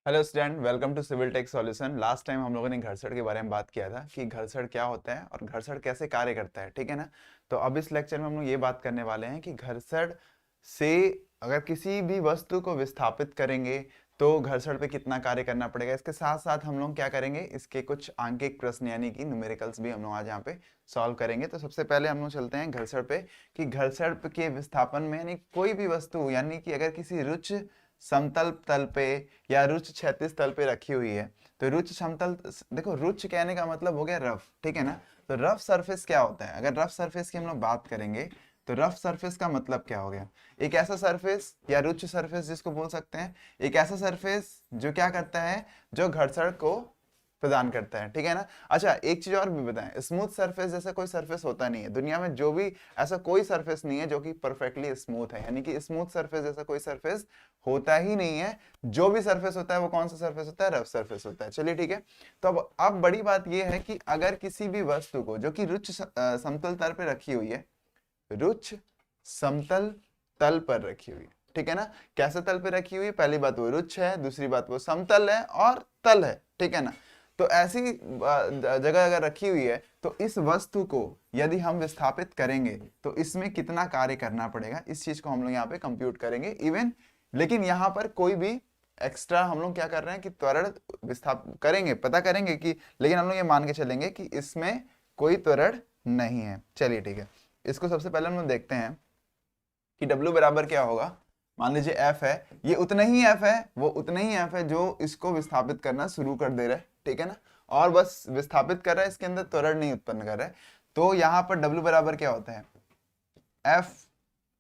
Hello student, welcome to civil tech solution. Last time हम लोगों ने घर्षण के बारे में बात किया था कि घर्षण क्या होता है और घर्षण कैसे कार्य करता है, ठीक है ना। तो अब इस लेक्चर में हम लोग ये बात करने वाले हैं कि घर्षण से अगर किसी भी वस्तु को विस्थापित करेंगे तो घर्षण पे कितना कार्य करना पड़ेगा। इसके साथ साथ हम लोग क्या करेंगे, इसके कुछ आंकिक प्रश्न यानी कि न्यूमेरिकल्स भी हम लोग आज यहाँ पे सॉल्व करेंगे। तो सबसे पहले हम लोग चलते हैं घर्षण पे कि घर्षण के विस्थापन में यानी कोई भी वस्तु यानी कि अगर किसी रुच्च समतल तल पे या रुच्च क्षैतिज तल पे रखी हुई है तो रुच्च समतल, देखो रुच्च कहने का मतलब हो गया रफ, ठीक है ना। तो रफ सरफेस क्या होता है, अगर रफ सरफेस की हम लोग बात करेंगे तो रफ सरफेस का मतलब क्या हो गया, एक ऐसा सरफेस या रुच्च सरफेस जिसको बोल सकते हैं, एक ऐसा सरफेस जो क्या करता है, जो घर्षण को प्रदान करता है, ठीक है ना। अच्छा, एक चीज और भी बताएं, स्मूथ सरफेस जैसा कोई सरफेस होता नहीं है दुनिया में, जो भी ऐसा कोई सरफेस नहीं है जो कि परफेक्टली स्मूथ है, यानी कि स्मूथ सरफेस जैसा कोई सरफेस होता ही नहीं है। जो भी सरफेस होता है वो कौन सा सरफेस होता है, रफ सरफेस होता है। चलिए ठीक है। तो अब बड़ी बात यह है कि अगर किसी भी वस्तु को जो कि रुच्च समतल तल पर रखी हुई है, रुच्च समतल तल पर रखी हुई है, ठीक है ना। कैसे तल पे रखी हुई है, पहली बात वो रुच्च है, दूसरी बात वो समतल है और तल है, ठीक है ना। तो ऐसी जगह अगर रखी हुई है तो इस वस्तु को यदि हम विस्थापित करेंगे तो इसमें कितना कार्य करना पड़ेगा, इस चीज को हम लोग यहाँ पे कंप्यूट करेंगे इवन। लेकिन यहाँ पर कोई भी एक्स्ट्रा हम लोग क्या कर रहे हैं कि त्वरण विस्थापित करेंगे, पता करेंगे कि, लेकिन हम लोग ये मान के चलेंगे कि इसमें कोई त्वरण नहीं है। चलिए ठीक है, इसको सबसे पहले हम लोग देखते हैं कि W बराबर क्या होगा। मान लीजिए F है, ये उतना ही F है, वो उतना ही F है जो इसको विस्थापित करना शुरू कर दे रहा है, ठीक है ना। और बस विस्थापित कर रहा है, इसके अंदर त्वरण नहीं उत्पन्न कर रहा है। तो यहाँ पर W बराबर क्या होता है, F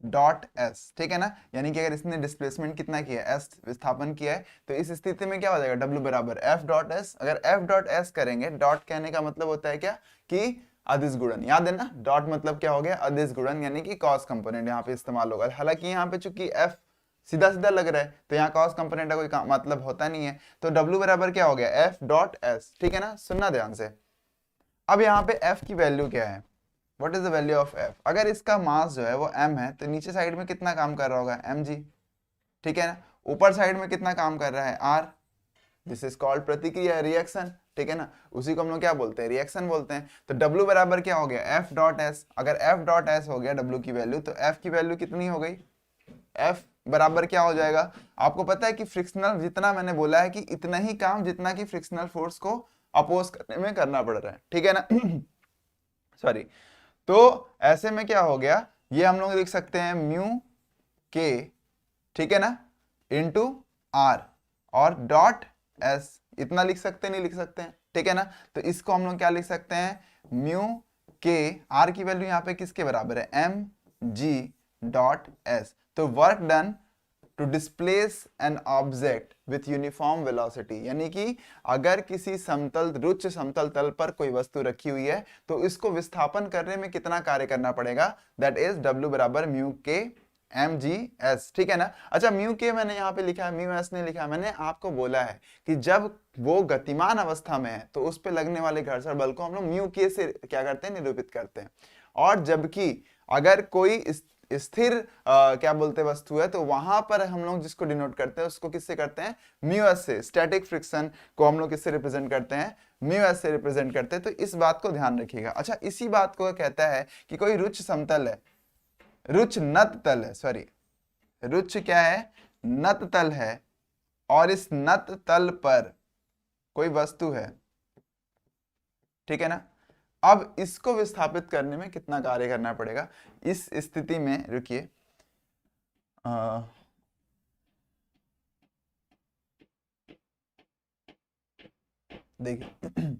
डॉट एस, ठीक है ना। यानी कि अगर इसने डिस्प्लेसमेंट कितना किया है, एस विस्थापन किया है, तो इस स्थिति में क्या हो जाएगा, W बराबर F डॉट एस। अगर F डॉट एस करेंगे, डॉट कहने का मतलब होता है क्या कि अदिश गुणन, याद है ना। डॉट मतलब क्या हो गया, अदिश गुणन, यानी कि कॉस कंपोनेंट यहाँ पे इस्तेमाल होगा। हालांकि यहाँ पे चूंकि F सीधा सीधा लग रहा है तो यहाँ कॉस कंपोनेंट का कोई मतलब होता नहीं है। तो W बराबर क्या हो गया, F डॉट एस, ठीक है ना। सुनना ध्यान से। अब यहाँ पे F की वैल्यू क्या है, what is the value of F। अगर इसका मास जो है वो m है तो नीचे साइड में कितना काम कर रहा होगा, mg, ठीक है ना। ऊपर साइड में कितना काम कर रहा है, r। दिस इज कॉल्ड प्रतिक्रिया, रिएक्शन, ठीक है ना। उसी को हम लोग क्या बोलते हैं, रिएक्शन बोलते हैं। तो W बराबर क्या हो गया, F डॉट एस। अगर F डॉट एस हो गया W की वैल्यू, तो F की वैल्यू कितनी हो गई, F बराबर क्या हो जाएगा। आपको पता है कि फ्रिक्शनल, जितना मैंने बोला है कि इतना ही काम जितना कि फ्रिक्शनल फोर्स को अपोज करने में करना पड़ रहा है, ठीक है ना। सॉरी। तो ऐसे में क्या हो गया, ये हम लोग लिख सकते हैं म्यू के, ठीक है ना, इंटू आर, और डॉट एस। इतना लिख सकते हैं, नहीं लिख सकते हैं, ठीक है ना। तो इसको हम लोग क्या लिख सकते हैं, म्यू के, आर की वैल्यू यहाँ पे किसके बराबर है, एम जी डॉट एस। तो work done to displace an object with uniform velocity, यानी कि अगर किसी समतल, रुच्च समतल तल पर कोई वस्तु रखी हुई है तो इसको विस्थापन करने में कितना कार्य करना पड़ेगा, दैट इज W बराबर mu K M G S, ठीक है ना। अच्छा, म्यू के मैंने यहाँ पे लिखा है, म्यू एस नहीं लिखा है। मैंने आपको बोला है कि जब वो गतिमान अवस्था में है तो उस पर लगने वाले घर्षण बल को हम लोग म्यू के से क्या करते हैं, निरूपित करते हैं। और जबकि अगर कोई स्थिर क्या बोलते हैं वस्तु है, तो वहां पर हम लोग जिसको डिनोट करते हैं उसको किससे करते हैं, म्यू एस से। स्टैटिक फ्रिक्शन को हम लोग किससे रिप्रेजेंट करते हैं, म्यू एस से रिप्रेजेंट करते हैं। तो इस बात को ध्यान रखिएगा। अच्छा, इसी बात को कहता है कि कोई रुच्च समतल है, रुच्च नत तल है, सॉरी, रुच्च क्या है, नत तल है, और इस नत तल पर कोई वस्तु है, ठीक है ना। अब इसको विस्थापित करने में कितना कार्य करना पड़ेगा, इस स्थिति में रुकिए, देखिए।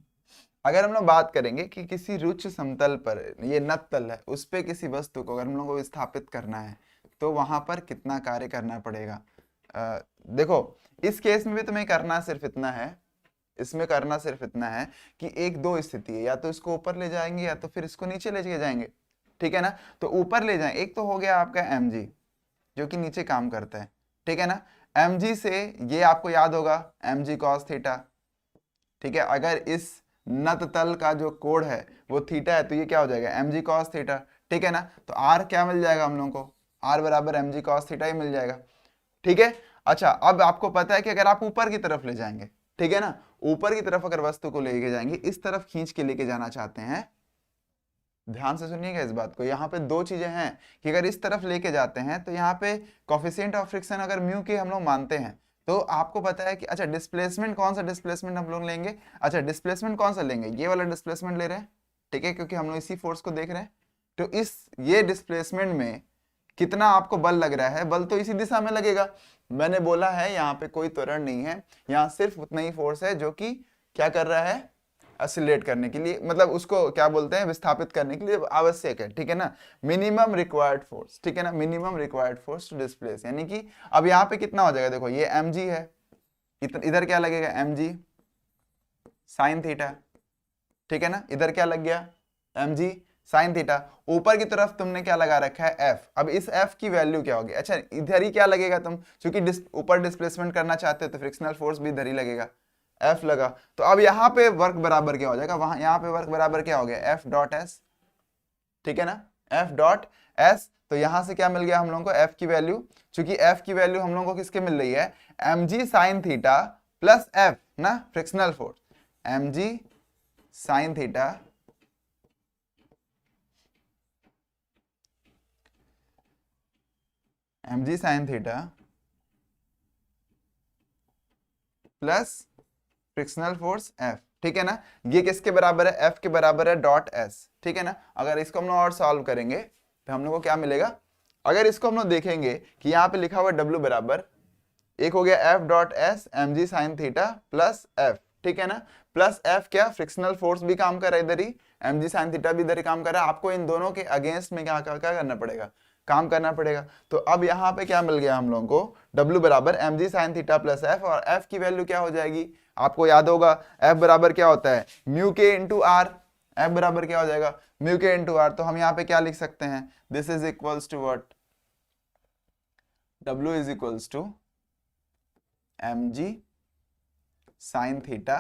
अगर हम लोग बात करेंगे कि किसी रुच्च समतल पर, ये नत तल है, उस पे किसी वस्तु को अगर हम लोग को विस्थापित करना है तो वहां पर कितना कार्य करना पड़ेगा। देखो, इस केस में भी तुम्हें करना सिर्फ इतना है, इसमें करना सिर्फ इतना है कि एक दो स्थिति है, या तो इसको ऊपर ले जाएंगे या तो फिर इसको नीचे ले जाएंगे, ठीक है ना। तो ऊपर ले जाए, एक तो हो गया आपका mg जो कि नीचे काम करता है, ठीक है ना। mg से ये आपको याद होगा mg cos थीटा, ठीक है। अगर इस नत तल का जो कोण है वो थीटा है तो ये क्या हो जाएगा, mg cos थीटा, ठीक है ना। तो r क्या मिल जाएगा हम लोगों को, r बराबर mg cos थीटा ही मिल जाएगा, ठीक है। अच्छा, अब आपको पता है कि अगर आप ऊपर की तरफ ले जाएंगे, ठीक है ना, ऊपर की तरफ अगर वस्तु को लेके जाएंगे, इस तरफ खींच के लेके जाना चाहते हैं, ध्यान से सुनिएगा इस बात को, यहाँ पे दो चीजें हैं कि अगर इस तरफ लेके जाते हैं तो यहाँ पे कोफिशिएंट ऑफ फ्रिक्शन अगर म्यू के हम लोग मानते हैं, तो आपको पता है कि अच्छा डिस्प्लेसमेंट, कौन सा डिस्प्लेसमेंट हम लोग लेंगे, अच्छा डिस्प्लेसमेंट कौन सा लेंगे, ये वाला डिस्प्लेसमेंट ले रहे हैं, ठीक है, क्योंकि हम लोग इसी फोर्स को देख रहे हैं। तो इस ये डिस्प्लेसमेंट में कितना आपको बल लग रहा है, बल तो इसी दिशा में लगेगा। मैंने बोला है यहाँ पे कोई त्वरण नहीं है, यहाँ सिर्फ उतना ही फोर्स है जो कि क्या कर रहा है, एक्सीलरेट करने के लिए, मतलब उसको क्या बोलते हैं, विस्थापित करने के लिए आवश्यक है, ठीक है ना, मिनिमम रिक्वायर्ड फोर्स, ठीक है ना, minimum required force to displace, यानी कि अब यहाँ पे कितना हो जाएगा, देखो ये mg है, इधर क्या लगेगा mg साइन थीटा, ठीक है ना, इधर क्या लग गया mg साइन थीटा, ऊपर की तरफ तुमने क्या लगा रखा है f, अब इस f की वैल्यू क्या होगी, अच्छा इधर ही क्या लगेगा, तुम क्योंकि ऊपर डिस्प्लेसमेंट करना चाहते हो तो फ्रिक्शनल फोर्स भी इधर ही लगेगा, F लगा, तो अब यहाँ पे वर्क बराबर क्या हो जाएगा, वहां यहाँ पे वर्क बराबर क्या हो गया, F डॉट एस, ठीक है ना, F डॉट एस, तो यहां से क्या मिल गया हम लोगों को, F की वैल्यू, चूंकि F की वैल्यू हम लोगों को किसके मिल रही है, mg sine theta plus F ना, frictional force, mg sine theta plus frictional force F, ठीक है ना, ये किसके बराबर है, F के बराबर है डॉट S, ठीक है ना। अगर इसको हम लोग और सॉल्व करेंगे तो हम लोग को क्या मिलेगा, अगर इसको हम लोग देखेंगे कि यहाँ पे लिखा हुआ W बराबर, एक हो गया F dot S mg sine theta plus F, ठीक है ना, प्लस F क्या, फ्रिक्शनल फोर्स भी काम कर रहा है इधर ही, mg साइन थीटा भी इधर ही काम कर रहा है, आपको इन दोनों के अगेंस्ट में क्या करना पड़ेगा, काम करना पड़ेगा। तो अब यहाँ पे क्या मिल गया हम लोगों को, W बराबर mg sine theta plus F, और F की वैल्यू क्या हो जाएगी, आपको याद होगा F बराबर क्या होता है, mu K into are, F बराबर क्या हो जाएगा, म्यू के इंटू आर, तो हम यहाँ पे क्या लिख सकते हैं, this is equals to what, W is equals to mg sine theta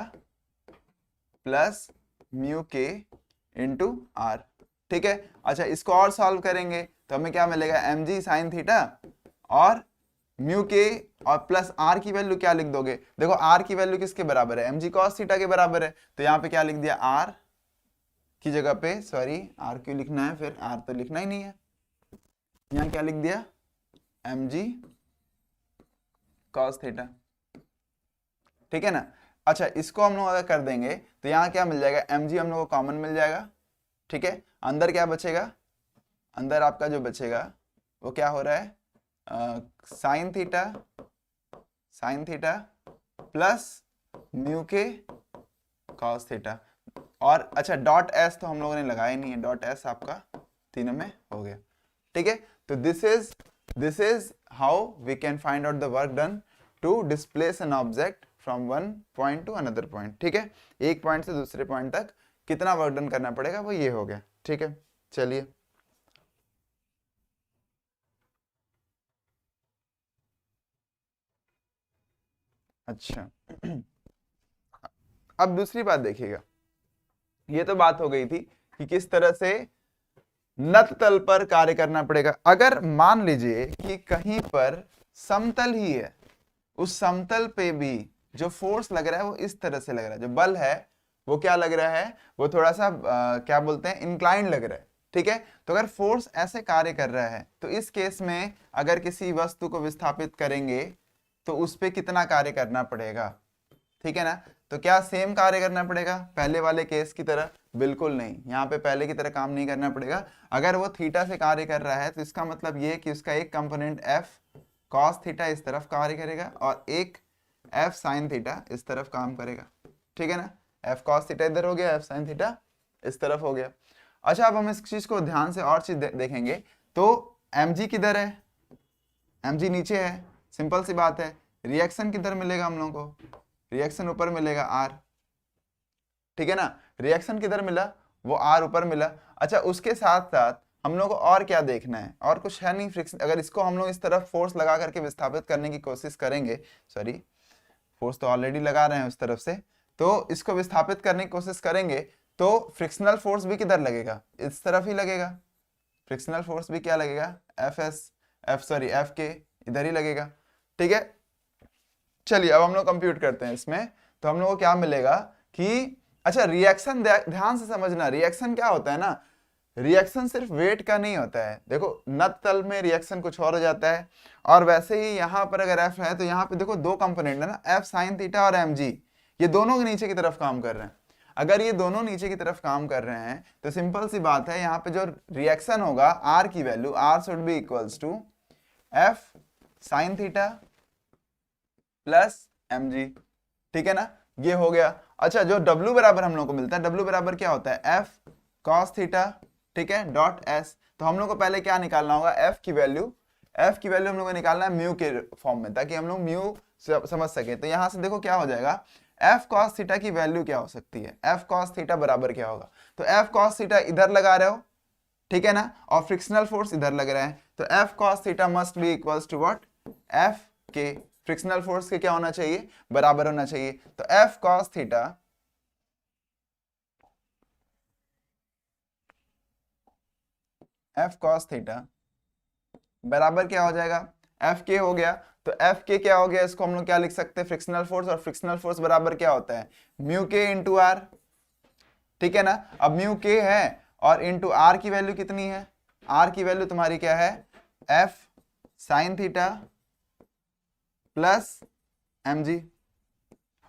plus mu K into R, ठीक है। अच्छा इसको और सॉल्व करेंगे तो हमें क्या मिलेगा, mg साइन थीटा और म्यू के और प्लस आर की वैल्यू क्या लिख दोगे, देखो आर की वैल्यू किसके बराबर है, mg cos थीटा के बराबर है, तो यहाँ पे क्या लिख दिया, आर की जगह पे, सॉरी आर क्यों लिखना है, फिर आर तो लिखना ही नहीं है, यहाँ क्या लिख दिया, mg cos थीटा, ठीक है ना। अच्छा इसको हम लोग अगर कर देंगे तो यहाँ क्या मिल जाएगा, mg हम लोग को कॉमन मिल जाएगा, ठीक है, अंदर क्या बचेगा, अंदर आपका जो बचेगा वो क्या हो रहा है, साइन थीटा प्लस म्यू के कॉस थीटा, और अच्छा डॉट एस तो हम लोगों ने लगाया नहीं है, डॉट एस आपका तीनों में हो गया, ठीक है। तो this is how we can find out the work done to displace an object from one point to another point, ठीक है, एक पॉइंट से दूसरे पॉइंट तक कितना वर्क डन करना पड़ेगा वो ये हो गया, ठीक है। चलिए अच्छा अब दूसरी बात देखिएगा, ये तो बात हो गई थी कि किस तरह से नत तल पर कार्य करना पड़ेगा। अगर मान लीजिए कि कहीं पर समतल ही है, उस समतल पे भी जो फोर्स लग रहा है वो इस तरह से लग रहा है, जो बल है वो क्या लग रहा है, वो थोड़ा सा क्या बोलते हैं, इंक्लाइंड लग रहा है, ठीक है। तो अगर फोर्स ऐसे कार्य कर रहा है तो इस केस में अगर किसी वस्तु को विस्थापित करेंगे तो उस पे कितना कार्य करना पड़ेगा, ठीक है ना। तो क्या सेम कार्य करना पड़ेगा पहले वाले केस की तरह, बिल्कुल नहीं, यहाँ पे पहले की तरह काम नहीं करना पड़ेगा। अगर वो थीटा से कार्य कर रहा है तो इसका मतलब ये कि उसका एक कंपोनेंट F cos थीटा इस तरफ कार्य करेगा और एक F sin थीटा इस तरफ काम करेगा, ठीक है ना। F cos थीटा इधर हो गया, F sin थीटा इस तरफ हो गया। अच्छा अब हम इस चीज को ध्यान से और चीज देखेंगे, तो mg किधर है, mg नीचे है, सिंपल सी बात है, रिएक्शन किधर मिलेगा हम लोगों को, रिएक्शन ऊपर मिलेगा R, ठीक है ना, रिएक्शन किधर मिला, वो R ऊपर मिला। अच्छा उसके साथ साथ हम लोग को और क्या देखना है, और कुछ है नहीं, फ्रिक्शन, अगर इसको हम लोग इस तरफ फोर्स लगा करके विस्थापित करने की कोशिश करेंगे, सॉरी फोर्स तो ऑलरेडी लगा रहे हैं उस तरफ से, तो इसको विस्थापित करने की कोशिश करेंगे तो फ्रिक्शनल फोर्स भी किधर लगेगा, इस तरफ ही लगेगा, फ्रिक्शनल फोर्स भी क्या लगेगा, F के इधर ही लगेगा, ठीक है। चलिए अब हम लोग कंप्यूट करते हैं इसमें, तो हम लोग को क्या मिलेगा कि अच्छा रिएक्शन ध्यान से समझना, रिएक्शन क्या होता है ना, रिएक्शन सिर्फ वेट का नहीं होता है। देखो नत तल में रिएक्शन कुछ और हो जाता है, और वैसे ही यहाँ पर अगर एफ है तो यहाँ पे देखो दो कंपोनेंट है ना, एफ साइन थीटा और एम जी, ये दोनों के नीचे की तरफ काम कर रहे हैं। अगर ये दोनों नीचे की तरफ काम कर रहे हैं तो सिंपल सी बात है, यहाँ पे जो रिएक्शन होगा आर की वैल्यू, R should be equals to F sine theta plus M G, ठीक है ना, ये हो गया। अच्छा जो W बराबर हम लोग को मिलता है, W बराबर क्या होता है, एफ कॉस थीटा, ठीक है, डॉट एस। तो हम लोग को पहले क्या निकालना होगा, एफ की वैल्यू हम लोग को निकालना है म्यू के फॉर्म में, ताकि हम लोग म्यू समझ सके। तो यहां से देखो क्या हो जाएगा, एफ कॉस थीटा की वैल्यू क्या हो सकती है, एफ कॉस थीटा बराबर क्या होगा, तो एफ कॉस थीटा इधर लगा रहे हो, ठीक है ना, और फ्रिक्शनल फोर्स इधर लग रहा है, तो F cos theta must be equals to what, F के फ्रिक्शनल फोर्स के क्या होना चाहिए, बराबर होना चाहिए। तो एफ कॉस थीटा बराबर क्या हो जाएगा, एफ के हो गया। तो एफ के क्या हो गया, इसको हम लोग क्या लिख सकते हैं, फ्रिक्शनल फोर्स, और फ्रिक्शनल फोर्स बराबर क्या होता है, म्यू के इंटू आर, ठीक है ना। अब म्यू के है और इंटू आर की वैल्यू कितनी है, आर की वैल्यू तुम्हारी क्या है, F sine theta plus M G,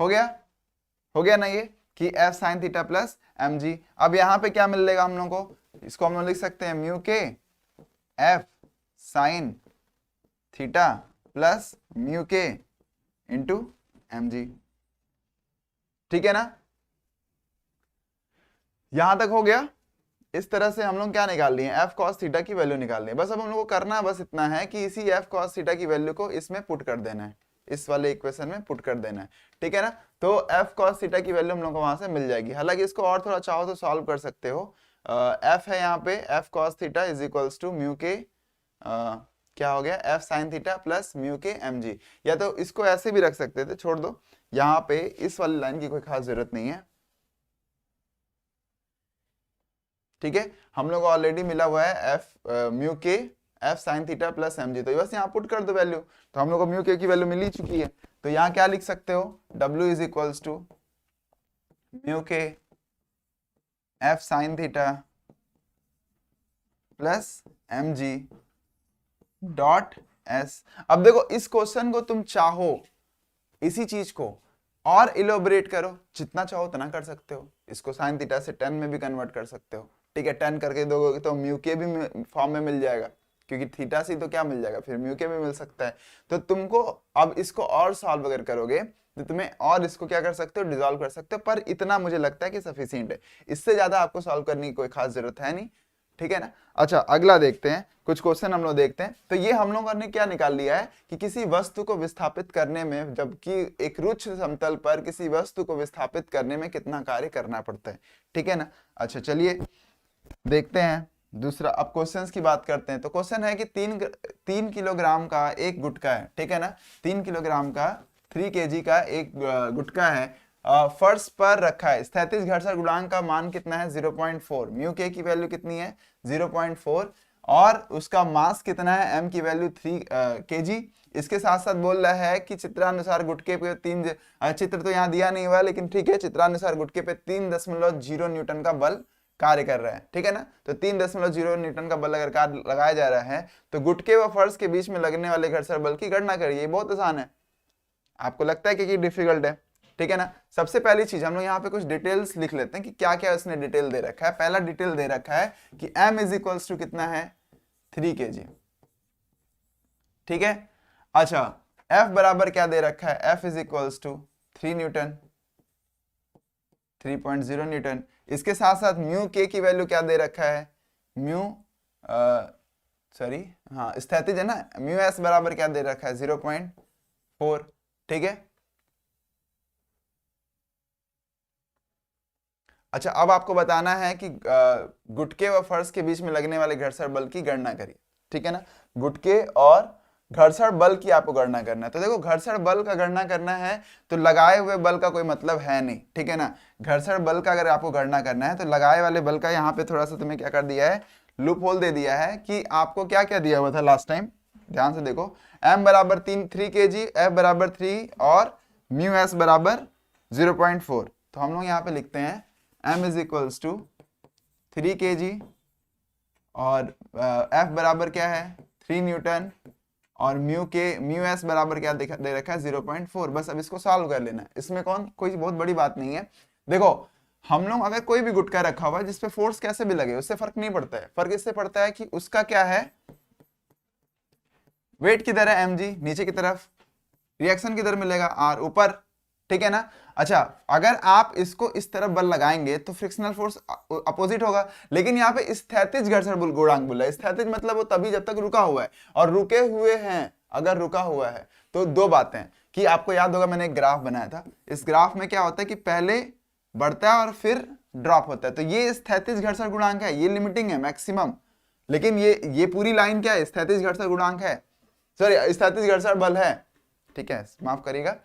हो गया ना ये, कि F sine theta plus M G. अब यहां पे क्या मिलेगा हम लोग को, इसको हम लोग लिख सकते हैं mu K F sine theta plus mu K into M G, ठीक है ना, यहां तक हो गया। इस तरह से हम लोग क्या निकाल लिए, एफ कॉस थीटा की वैल्यू निकाल लिए। बस अब हम लोग को करना बस इतना है कि इसी एफ कॉस थीटा की वैल्यू को इसमें पुट कर देना है, इस वाले इक्वेशन में पुट कर देना है, ठीक है ना। तो एफ कॉस थीटा की वैल्यू हम लोग को वहां से मिल जाएगी। हालांकि इसको और थोड़ा चाहो तो सॉल्व कर सकते हो। एफ है यहाँ पे, F cos theta is equals to mu K क्या हो गया, F sine theta plus mu K M G, या तो इसको ऐसे भी रख सकते थे, छोड़ दो, यहाँ पे इस वाली लाइन की कोई खास जरूरत नहीं है, ठीक है। हम लोग को ऑलरेडी मिला हुआ है F mu K F sine theta plus M G, तो बस यहाँ पुट कर दो वैल्यू, तो हम लोग को म्यू के की वैल्यू मिल ही चुकी है। तो यहाँ क्या लिख सकते हो, W is equals to mu K F sine theta plus M G dot S. अब देखो इस क्वेश्चन को तुम चाहो इसी चीज को और इलोबरेट करो, जितना चाहो उतना कर सकते हो, इसको साइन थीटा से टेन में भी कन्वर्ट कर सकते हो, ठीक है, 10 करके दोगे तो म्यू के भी फॉर्म में मिल जाएगा, क्योंकि थीटा से तो क्या मिल जाएगा, फिर म्यू के भी मिल सकता है। तो तुमको अब इसको और सॉल्व अगर करोगे तो तुम्हें और इसको क्या कर सकते हो, डिसॉल्व कर सकते हो, पर इतना मुझे लगता है कि सफिशिएंट है, इससे ज्यादा आपको सॉल्व करने की कोई खास जरूरत है नहीं, ठीक है ना। अच्छा अगला देखते हैं, कुछ क्वेश्चन हम लोग देखते हैं। तो ये हम लोगों ने क्या निकाल लिया है कि किसी वस्तु को विस्थापित करने में, जबकि एक रुक्ष समतल पर किसी वस्तु को विस्थापित करने में कितना कार्य करना पड़ता है, ठीक है ना। अच्छा चलिए देखते हैं दूसरा, अब क्वेश्चंस की बात करते हैं। तो क्वेश्चन है कि 3 किलोग्राम का एक गुटका है, ठीक है ना, 3 किलोग्राम का 3 kg का एक गुटका है, फर्श पर रखा है, स्थैतिज घर्षण गुणांक का मान कितना है, 0.4, म्यू के की वैल्यू कितनी है 0.4, और उसका मास कितना है, m की वैल्यू 3 kg। इसके साथ साथ बोल रहा है कि चित्रानुसार गुटके पे चित्र तो यहाँ दिया नहीं हुआ है, लेकिन ठीक है, चित्रानुसार गुटके पे 3.0 न्यूटन का बल कार्य कर रहा है, ठीक है ना। तो 3.0 न्यूटन का बल अगर कार्य लगाया जा रहा है तो गुटके व फर्श के बीच में लगने वाले घर्षण बल की गणना करिए। बहुत आसान है, आपको लगता है कि डिफिकल्ट है, ठीक है ना। सबसे पहली चीज हम लोग यहाँ पे कुछ डिटेल्स लिख लेते हैं कि क्या क्या उसने डिटेल दे रखा है। पहला डिटेल दे रखा है कि m इज इक्वल्स टू कितना है 3 kg, ठीक है। अच्छा F बराबर क्या दे रखा है, F is equals to 3 newton, 3.0 newton. इसके साथ साथ म्यू के की वैल्यू क्या दे रखा है, म्यू हाँ स्थैतिज है ना, म्यू एस बराबर क्या दे रखा है 0.4, ठीक है। अच्छा अब आपको बताना है कि गुटके व फर्श के बीच में लगने वाले घर्षण बल की गणना करिए, ठीक है ना। गुटके और घर्षण बल की आपको गणना करना है। तो देखो घर्षण बल का गणना करना है तो लगाए हुए बल का कोई मतलब है नहीं, ठीक है ना। घर्षण बल का अगर आपको गणना करना है तो लगाए वाले बल का यहाँ पे थोड़ा सा तुम्हें क्या कर दिया है, लूप होल दे दिया है कि आपको क्या क्या दिया हुआ था लास्ट टाइम, ध्यान से देखो, m बराबर 3 kg, f बराबर 3 और म्यू s बराबर 0.4। तो हम लोग यहाँ पे लिखते हैं m is equals to 3 kg और f बराबर क्या है 3 न्यूटन और म्यू एस बराबर क्या दे रखा है 0.4। बस अब इसको सॉल्व कर लेना है, इसमें कोई बहुत बड़ी बात नहीं है। देखो हम लोग अगर कोई भी गुटका रखा हुआ है जिसपे फोर्स कैसे भी लगे उससे फर्क नहीं पड़ता है, फर्क इससे पड़ता है कि उसका क्या है वेट किधर है mg नीचे की तरफ, रिएक्शन किधर मिलेगा r ऊपर, ठीक है ना। अच्छा अगर आप इसको इस तरफ बल लगाएंगे तो फ्रिक्शनल फोर्स अपोजिट होगा, लेकिन यहाँ पे स्थैतिज घर्षण गुणांक बोला है। स्थैतिज मतलब वो तभी जब तक रुका हुआ है, और रुके हुए हैं अगर रुका हुआ है तो दो बातें कि आपको याद होगा मैंने एक ग्राफ बनाया था, इस ग्राफ में क्या होता है कि पहले बढ़ता है और फिर ड्रॉप होता है, तो ये स्थैतिज घर्षण गुणांक है, ये लिमिटिंग है मैक्सिमम। लेकिन ये पूरी लाइन क्या है स्थैतिज घर्षण गुणांक है, सॉरी स्थैतिज घर्षण बल है, ठीक है माफ करिएगा।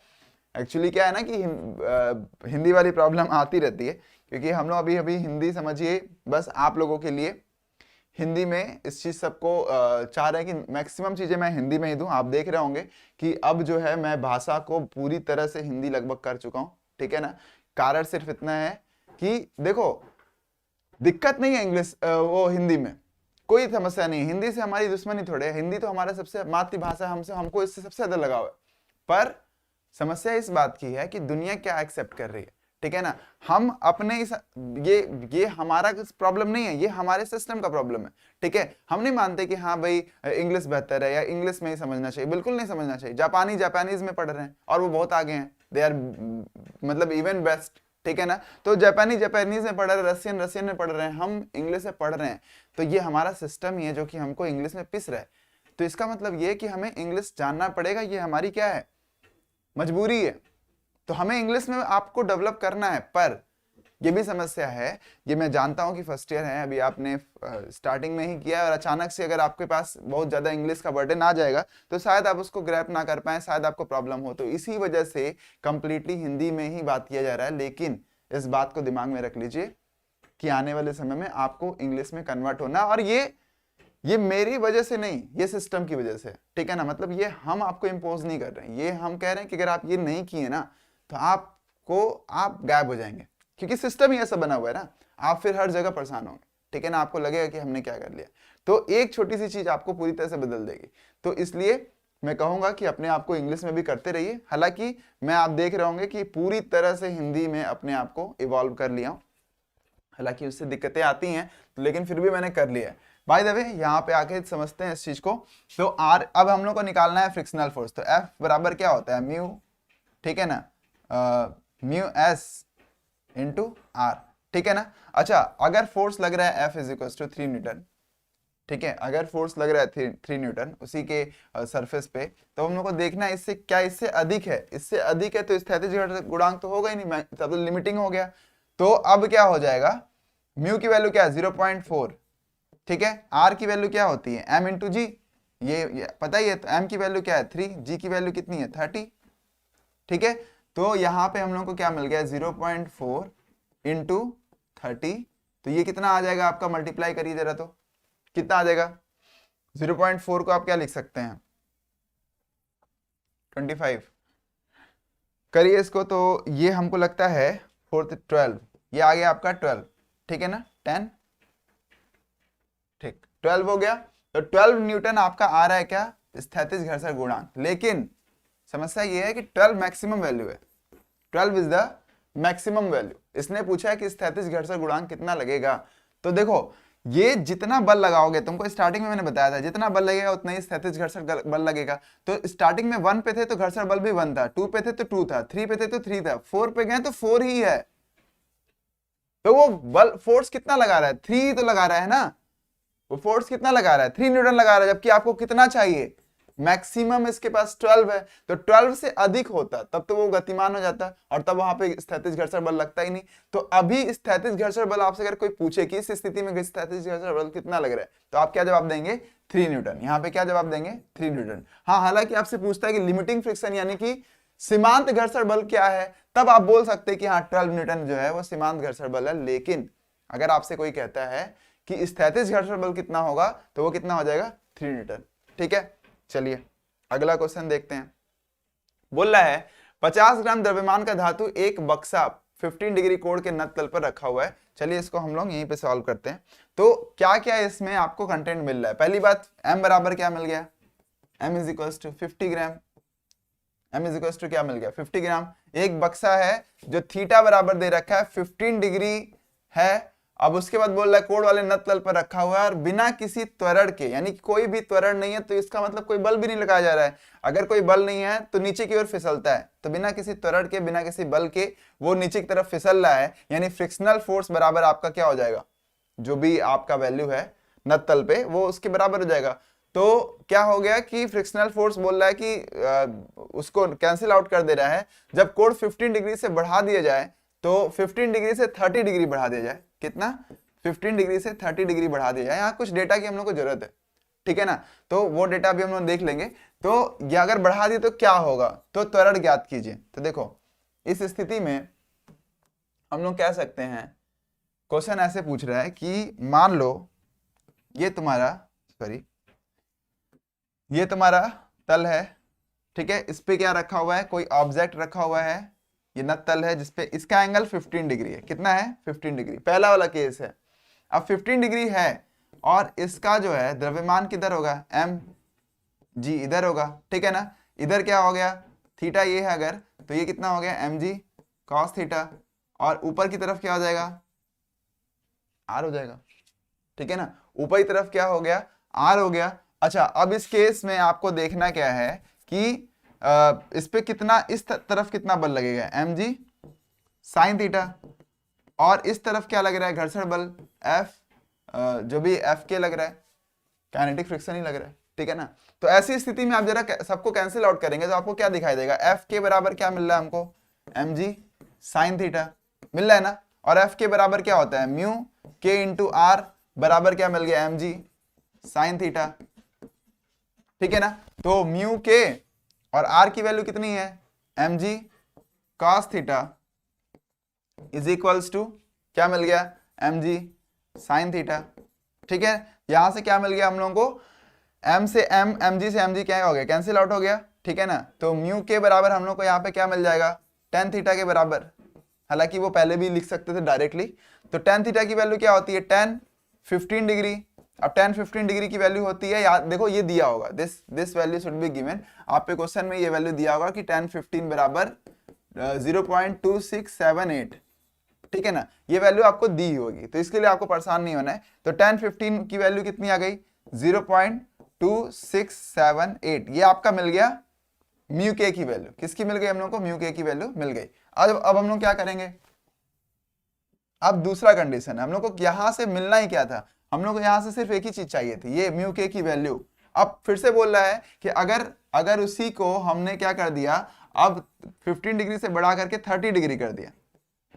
एक्चुअली क्या है ना कि हिंदी वाली प्रॉब्लम आती रहती है, क्योंकि हम लोग अभी हिंदी समझिए, बस आप लोगों के लिए हिंदी में इस चीज सबको चाह रहे हैं कि मैक्सिमम चीजें मैं हिंदी में ही दूं। आप देख रहे होंगे कि अब जो है मैं भाषा को पूरी तरह से हिंदी लगभग कर चुका हूं, ठीक है ना। कारण सिर्फ इतना है कि देखो दिक्कत नहीं है इंग्लिश वो हिंदी में कोई समस्या नहीं है, हिंदी से हमारी दुश्मनी थोड़े है, हिंदी तो हमारा सबसे मातृभाषा, हमको इससे सबसे ज्यादा लगाव है। पर समस्या इस बात की है कि दुनिया क्या एक्सेप्ट कर रही है, ठीक है ना। हम अपने ये हमारा प्रॉब्लम नहीं है, ये हमारे सिस्टम का प्रॉब्लम है, ठीक है। हम नहीं मानते कि हाँ भाई इंग्लिश बेहतर है या इंग्लिश में ही समझना चाहिए, बिल्कुल नहीं समझना चाहिए। जापानीज में पढ़ रहे हैं और वो बहुत आगे हैं, दे आर मतलब इवन बेस्ट, ठीक है ना। तो जापानीज में पढ़ रहे हैं, रशियन में पढ़ रहे हैं, हम इंग्लिश में पढ़ रहे हैं, तो ये हमारा सिस्टम ही है जो कि हमको इंग्लिश में पिस रहा है। तो इसका मतलब ये कि हमें इंग्लिश जानना पड़ेगा, ये हमारी क्या है मजबूरी है। तो हमें इंग्लिश में आपको डेवलप करना है, पर ये भी समस्या है, ये मैं जानता हूं कि फर्स्ट ईयर है, अभी आपने स्टार्टिंग में ही किया और अचानक से अगर आपके पास बहुत ज्यादा इंग्लिश का बर्डन आ जाएगा तो शायद आप उसको ग्रैप ना कर पाए, शायद आपको प्रॉब्लम हो। तो इसी वजह से कंप्लीटली हिंदी में ही बात किया जा रहा है। लेकिन इस बात को दिमाग में रख लीजिए कि आने वाले समय में आपको इंग्लिश में कन्वर्ट होना, और ये मेरी वजह से नहीं, ये सिस्टम की वजह से, ठीक है ना। मतलब ये हम आपको इम्पोज नहीं कर रहे हैं, ये हम कह रहे हैं कि अगर आप ये नहीं किए ना तो आप गायब हो जाएंगे, क्योंकि सिस्टम ही ऐसा बना हुआ है ना। आप फिर हर जगह परेशान होंगे, ठीक है ना, आपको लगेगा कि हमने क्या कर लिया। तो एक छोटी सी चीज आपको पूरी तरह से बदल देगी। तो इसलिए मैं कहूंगा कि अपने आप को इंग्लिश में भी करते रहिए। हालांकि मैं आप देख रहे होंगे कि पूरी तरह से हिंदी में अपने आप को इवॉल्व कर लिया हूं, हालांकि उससे दिक्कतें आती हैं, लेकिन फिर भी मैंने कर लिया है। बाय द वे यहाँ पे आके समझते हैं इस चीज को। तो आर अब हम लोग को निकालना है फ्रिक्शनल फोर्स, तो एफ बराबर क्या होता है म्यू, ठीक है ना, म्यू एस इंटू आर, ठीक है ना। अच्छा अगर फोर्स लग रहा है F is equal to 3 newton, ठीक है, अगर फोर्स लग रहा है 3 न्यूटन उसी के सरफेस पे, तो हम लोग को देखना है इससे क्या इससे अधिक है, इससे अधिक है तो स्थैतिज गुणांक तो होगा ही नहीं, तब तो लिमिटिंग हो गया। तो अब क्या हो जाएगा, म्यू की वैल्यू क्या है 0.4, ठीक है, आर की वैल्यू क्या होती है एम इंटू जी, ये पता ही है। तो एम की वैल्यू क्या है 3, जी की वैल्यू कितनी है 30, ठीक है। तो यहाँ पे हम लोग को क्या मिल गया 0.4 इंटू 30, तो ये कितना आ जाएगा आपका, मल्टीप्लाई करिए जरा, तो कितना आ जाएगा 0.4 को आप क्या लिख सकते हैं 25 करिए इसको, तो ये हमको लगता है 4 12, ये आ गया आपका 12, ठीक है ना, 10, ठीक 12 हो गया। तो 12 न्यूटन आपका आ रहा है क्या स्थैतिज घर्षण गुणांक। लेकिन समस्या ये है कि 12 मैक्सिमम वैल्यू है, 12 इज द मैक्सिमम वैल्यू। इसने पूछा है कि स्थैतिज घर्षण गुणांक कितना लगेगा। तो देखो ये जितना बल लगाओगे, तुमको स्टार्टिंग में मैंने बताया था जितना बल लगेगा उतना ही स्थैतिज घर्षण बल लगेगा। तो स्टार्टिंग में 1 पे थे तो घर्षण बल भी 1 था, 2 पे थे तो 2 था, 3 पे थे तो 3 था, 4 पे गए तो 4 ही है। तो वो बल फोर्स कितना लगा रहा है 3 तो लगा रहा है ना, वो फोर्स कितना लगा रहा है 3 न्यूटन लगा रहा है, जबकि आपको कितना चाहिए मैक्सिमम इसके पास 12 है। तो 12 से अधिक होता तब तो वो गतिमान हो जाता और तब वहां पे स्थैतिज घर्षण बल लगता ही नहीं। तो अभी स्थैतिज घर्षण बल आपसे अगर कोई पूछे कि इस स्थिति में स्थैतिज घर्षण बल कितना लग रहा है, तो आप क्या जवाब देंगे 3 न्यूटन। यहाँ पे क्या जवाब देंगे 3 न्यूटन। हाँ हालांकि आपसे पूछता है कि लिमिटिंग फ्रिक्शन यानी कि सीमांत घर्षण बल क्या है, तब आप बोल सकते हैं कि हाँ 12 न्यूटन जो है वो सीमांत घर्षण बल है। लेकिन अगर आपसे कोई कहता है कि स्थैतिज घर्षण बल कितना होगा, तो वो कितना हो जाएगा 3 न्यूटन, ठीक है। चलिए अगला क्वेश्चन देखते हैं। बोल रहा है 50 ग्राम द्रव्यमान का धातु एक बक्सा 15 डिग्री कोण के नत तल पर रखा हुआ है। चलिए इसको हम लोग यहीं पे सॉल्व करते हैं। तो क्या क्या इसमें आपको कंटेंट मिल रहा है। पहली बात m बराबर क्या मिल गया, m is equal to 50 gram. m is equal to क्या मिल गया 50 ग्राम। एक बक्सा है जो थीटा बराबर दे रखा है 15 डिग्री है। अब उसके बाद बोल रहा है कोण वाले नत तल पर रखा हुआ है और बिना किसी त्वरण के, यानी कि कोई भी त्वरण नहीं है, तो इसका मतलब कोई बल भी नहीं लगाया जा रहा है। अगर कोई बल नहीं है तो नीचे की ओर फिसलता है, तो बिना किसी त्वरण के, बिना किसी बल के वो नीचे की तरफ फिसल रहा है, यानी फ्रिक्शनल फोर्स बराबर आपका क्या हो जाएगा, जो भी आपका वैल्यू है नत तल पे वो उसके बराबर हो जाएगा। तो क्या हो गया कि फ्रिक्शनल फोर्स बोल रहा है कि उसको कैंसिल आउट कर दे रहा है। जब कोण 15 डिग्री से बढ़ा दिया जाए तो 15 डिग्री से 30 डिग्री बढ़ा दिया जाए, कितना 15 डिग्री से 30 डिग्री बढ़ा दिया जाए। यहाँ कुछ डेटा की हम लोग को जरूरत है, ठीक है ना, तो वो डेटा भी हम लोग देख लेंगे। तो ये अगर बढ़ा दिए तो क्या होगा, तो त्वरण ज्ञात कीजिए। तो देखो इस स्थिति में हम लोग कह सकते हैं, क्वेश्चन ऐसे पूछ रहा है कि मान लो ये तुम्हारा तल है, ठीक है, इस पे क्या रखा हुआ है, कोई ऑब्जेक्ट रखा हुआ है, ये नत तल है जिसपे इसका एंगल 15 डिग्री है। कितना है 15 डिग्री, पहला वाला केस है। अब 15 डिग्री है और इसका जो है द्रव्यमान किधर होगा, m g इधर होगा, ठीक है ना। इधर क्या हो गया, थीटा ये है अगर, तो ये कितना हो गया mg cos थीटा, और ऊपर की तरफ क्या हो जाएगा, r हो जाएगा, ठीक है ना। ऊपर की तरफ क्या हो गया, r हो गया। अच्छा अब इस केस में आपको देखना क्या है कि इस पे कितना, इस तरफ कितना बल लगेगा, mg sin थीटा, और इस तरफ क्या लग रहा है, घर्षण बल F, जो भी F के लग रहा है, काइनेटिक फ्रिक्शन ही लग रहा है, ठीक है ना। तो ऐसी स्थिति में आप जरा सबको कैंसिल आउट करेंगे तो आपको क्या दिखाई देगा, F के बराबर क्या मिल रहा है हमको, mg sin थीटा मिल रहा है ना, और F के बराबर क्या होता है, म्यू k इंटू आर बराबर क्या मिल गया, mg sin थीटा, ठीक है ना। तो म्यू के और r की वैल्यू कितनी है, mg cos theta is equals to क्या मिल गया, mg sin थीटा, ठीक है। यहां से क्या मिल गया हम लोगों को, m से m, mg से mg क्या हो गया, कैंसिल आउट हो गया, ठीक है ना। तो म्यू के बराबर हम लोग को यहाँ पे क्या मिल जाएगा, tan थीटा के बराबर, हालांकि वो पहले भी लिख सकते थे डायरेक्टली। तो tan थीटा की वैल्यू क्या होती है, tan 15 डिग्री। अब tan 15 डिग्री की वैल्यू होती है, याद देखो ये दिया होगा, this value should be given, आप पे क्वेश्चन में ये वैल्यू दिया होगा कि tan 15 बराबर 0.2678, ठीक है ना, ये वैल्यू आपको दी होगी, तो इसके लिए आपको परेशान नहीं होना है। तो tan 15 की वैल्यू कितनी आ गई, 0.2678, ये आपका मिल गया म्यू के की वैल्यू, किसकी मिल गई हम लोग को, म्यू के की वैल्यू मिल गई। अब हम लोग क्या करेंगे, अब दूसरा कंडीशन है, हम लोग को यहां से मिलना ही क्या था, हम लोग को यहां से सिर्फ एक ही चीज चाहिए थी, ये म्यू के की वैल्यू। अब फिर से बोल रहा है कि अगर उसी को हमने क्या कर दिया, अब 15 डिग्री से बढ़ा करके 30 डिग्री कर दिया,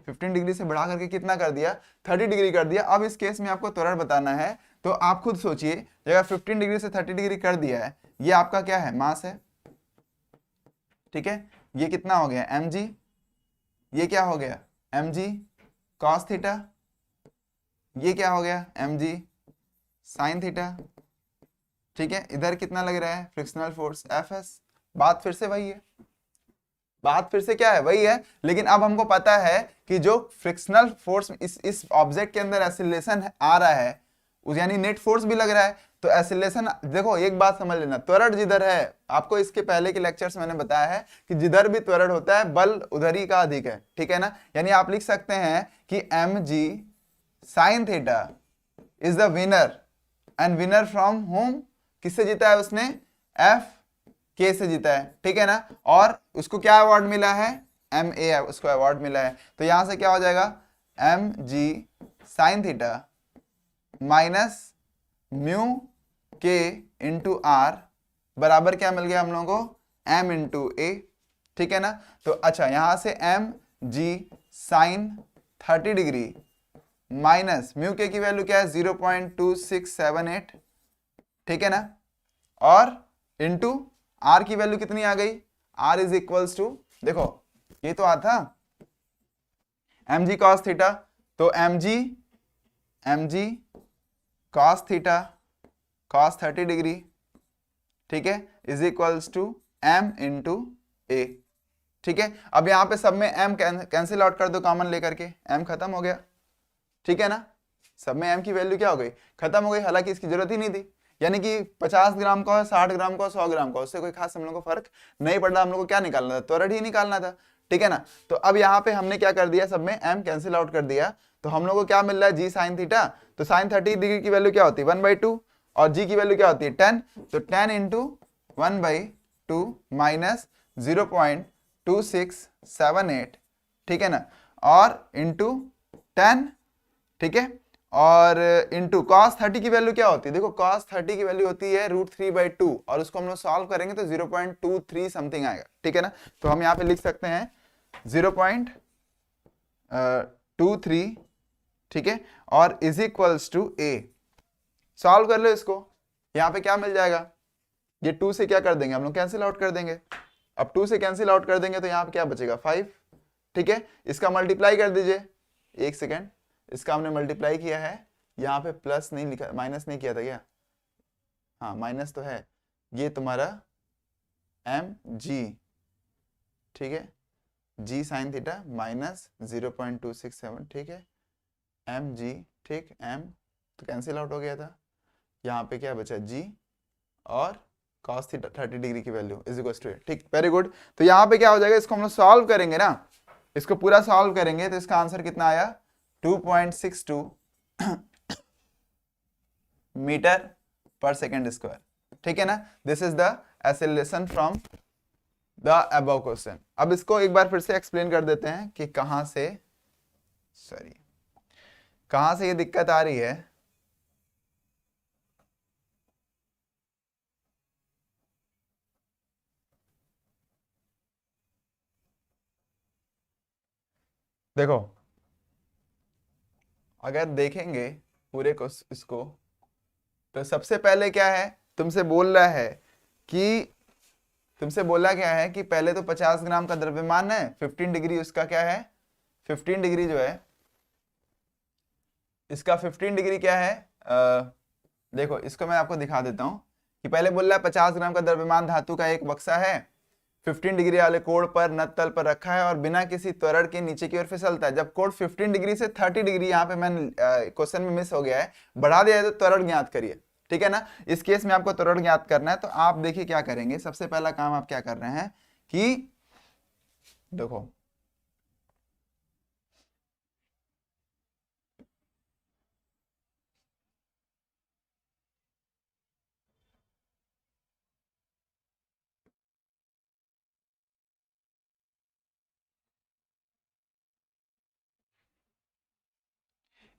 15 डिग्री से बढ़ा करके कितना कर दिया, 30 डिग्री कर दिया। अब इस केस में आपको त्वरण बताना है, तो आप खुद सोचिए, अगर 15 डिग्री से 30 डिग्री कर दिया है, ये आपका क्या है, मास है, ठीक है। ये कितना हो गया mg, ये क्या हो गया mg cos थीटा, ये क्या हो गया mg sin थीटा, ठीक है। इधर कितना लग रहा है, फ्रिक्शनल फोर्स Fs। बात फिर से वही है, बात फिर से क्या है, वही है, लेकिन अब हमको पता है कि जो फ्रिक्शनल फोर्स इस ऑब्जेक्ट के अंदर एसिलेशन आ रहा है, उस यानी नेट फोर्स भी लग रहा है। तो एसिलेशन, देखो एक बात समझ लेना, त्वरण जिधर है, आपको इसके पहले के लेक्चर्स मैंने बताया है कि जिधर भी त्वरण होता है बल उधर ही का अधिक है, ठीक है ना। यानी आप लिख सकते हैं कि mg sin theta is the winner, and winner from home, किससे जीता है उसने, F के से जीता है, ठीक है ना। और उसको क्या अवार्ड मिला है, MA उसको अवार्ड मिला है। तो यहां से क्या हो जाएगा, mg sin theta minus mu K into are बराबर क्या मिल गया हम लोगों को, m इंटू ए, ठीक है ना। तो अच्छा यहां से mg sin 30 degree minus mu के की वैल्यू क्या है, 0.2678, ठीक है ना, और इंटू आर की वैल्यू कितनी आ गई, r इज इक्वल्स टू, देखो ये तो आता mg cos थीटा, तो mg cos theta cos 30 degree ठीक है, is equals to m into A. ठीक है, अब यहाँ पे सब में m कैंसिल आउट कर दो कॉमन लेकर के, m खत्म हो गया। ठीक है ना, सब में m की वैल्यू क्या हो गई, खत्म हो गई, हालांकि इसकी जरूरत ही नहीं थी। यानी कि 50 ग्राम का, 60 ग्राम का, 100 ग्राम का, उससे कोई खास हम लोग को फर्क नहीं पड़ रहा, हम लोग को क्या निकालना था, त्वरण ही निकालना था। ठीक है ना, तो अब यहाँ पे हमने क्या कर दिया, सब में m कैंसिल आउट कर दिया, तो हम लोग को क्या मिल रहा है, g sin थीटा। तो sin 30 डिग्री की वैल्यू क्या होती है, 1/2, और g की वैल्यू क्या होती है, 10। तो 10 इंटू 1/2 माइनस 0.2678, ठीक है ना, और इंटू 10, ठीक है, और इंटू cos 30 की वैल्यू क्या होती है, देखो cos 30 की वैल्यू होती है √3/2, और उसको हम लोग सॉल्व करेंगे तो 0.23 समथिंग आएगा। ठीक है ना, तो हम यहाँ पे लिख सकते हैं 0.23, ठीक है, और is equals to a। Solve कर लो इसको, यहाँ पे क्या मिल जाएगा, ये 2 से क्या कर देंगे हम लोग, कैंसिल आउट कर देंगे। अब 2 से कैंसिल आउट कर देंगे तो यहाँ पे क्या बचेगा, 5। ठीक है, इसका मल्टीप्लाई कर दीजिए, एक सेकेंड, इसका हमने मल्टीप्लाई किया है, यहाँ पे प्लस नहीं लिखा, माइनस नहीं किया था क्या, हाँ माइनस तो है, ये तुम्हारा mg, ठीक है, g sin थीटा माइनस 0.267, ठीक है, mg, ठीक, m तो कैंसिल आउट हो गया था, यहाँ पे क्या बचा, g और cos थीटा 30 डिग्री की वैल्यू इज इक्वल टू, ठीक, वेरी गुड। तो यहाँ पे क्या हो जाएगा, इसको हम लोग सॉल्व करेंगे ना, इसको पूरा सॉल्व करेंगे तो इसका आंसर कितना आया, 2.62 मीटर पर सेकेंड स्क्वायर। ठीक है ना, this is the acceleration from the above question. अब इसको एक बार फिर से एक्सप्लेन कर देते हैं कि कहां से ये दिक्कत आ रही है। देखो, अगर देखेंगे पूरे को इसको, तो सबसे पहले क्या है, तुमसे बोल रहा है कि पहले तो 50 ग्राम का द्रव्यमान है, 15 डिग्री उसका क्या है, 15 डिग्री जो है इसका 15 डिग्री क्या है, देखो इसको मैं आपको दिखा देता हूं कि पहले बोल रहा है 50 ग्राम का द्रव्यमान धातु का एक बक्सा है, 15 डिग्री वाले कोण पर नत तल पर रखा है और बिना किसी त्वरण के नीचे की ओर फिसलता है। जब कोण 15 डिग्री से 30 डिग्री, यहाँ पे मैंने क्वेश्चन में मिस हो गया है, बढ़ा दिया है, तो त्वरण ज्ञात करिए। ठीक है ना, इस केस में आपको त्वरण ज्ञात करना है, तो आप देखिए क्या करेंगे, सबसे पहला काम आप क्या कर रहे हैं कि देखो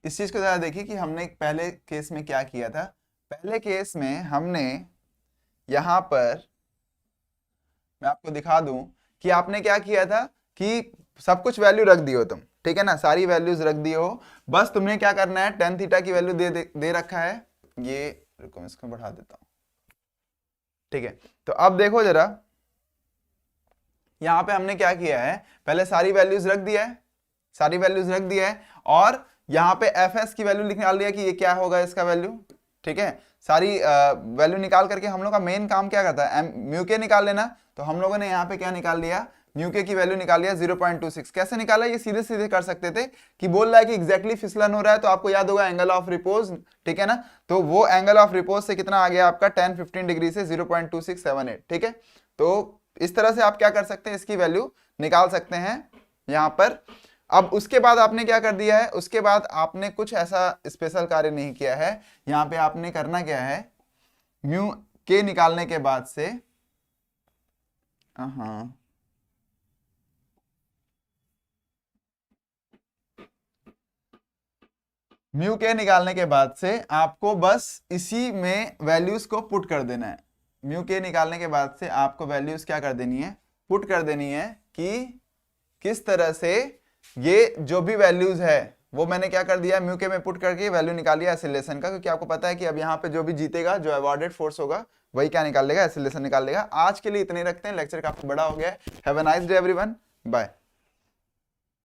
इस चीज को जरा देखिए कि हमने पहले केस में क्या किया था। पहले केस में हमने यहां पर, मैं आपको दिखा दूं कि आपने क्या किया था कि सब कुछ वैल्यू रख दियो तुम, ठीक है ना, सारी वैल्यूज रख दियो, बस तुमने क्या करना है, tan थीटा की वैल्यू दे रखा है, ये रुको मैं इसको बढ़ा देता हूं। ठीक है, तो अब देखो जरा, यहां पे हमने क्या किया है, पहले सारी वैल्यूज रख दिया है, और यहाँ पे fs की वैल्यू निकाल लिया कि ये क्या होगा इसका वैल्यू। ठीक है, सारी वैल्यू निकाल करके हम लोग का मेन काम क्या करता है, म्यू के निकाल लेना। तो हम लोगों ने यहाँ पे क्या निकाल लिया, म्यू के की वैल्यू निकाल लिया 0.26। कैसे निकाला, ये सीधे सीधे कर सकते थे कि बोल रहा है कि एग्जैक्टली फिसलन हो रहा है, तो आपको याद होगा एंगल ऑफ रिपोज, ठीक है ना, तो वो एंगल ऑफ रिपोज से कितना आ गया आपका, 10-15 डिग्री से 0.2678। ठीक है, तो इस तरह से आप क्या कर सकते हैं, इसकी वैल्यू निकाल सकते हैं यहाँ पर। अब उसके बाद आपने क्या कर दिया है, उसके बाद आपने कुछ ऐसा स्पेशल कार्य नहीं किया है, यहाँ पे आपने करना क्या है, म्यू के निकालने के बाद से, हाँ म्यू के निकालने के बाद से आपको बस इसी में वैल्यूज को पुट कर देना है। म्यू के निकालने के बाद से आपको वैल्यूज क्या कर देनी है, पुट कर देनी है कि किस तरह से ये जो भी वैल्यूज है वो मैंने क्या कर दिया, म्यू के में पुट करके वैल्यू निकाल लिया एक्सेलरेशन का, क्योंकि आपको पता है कि अब यहाँ पे जो भी जीतेगा, जो अवॉर्डेड फोर्स होगा, वही क्या निकाल लेगा, एक्सेलरेशन निकाल लेगा। आज के लिए इतने रखते हैं, लेक्चर काफी बड़ा हो गया है। Have a nice day everyone, bye.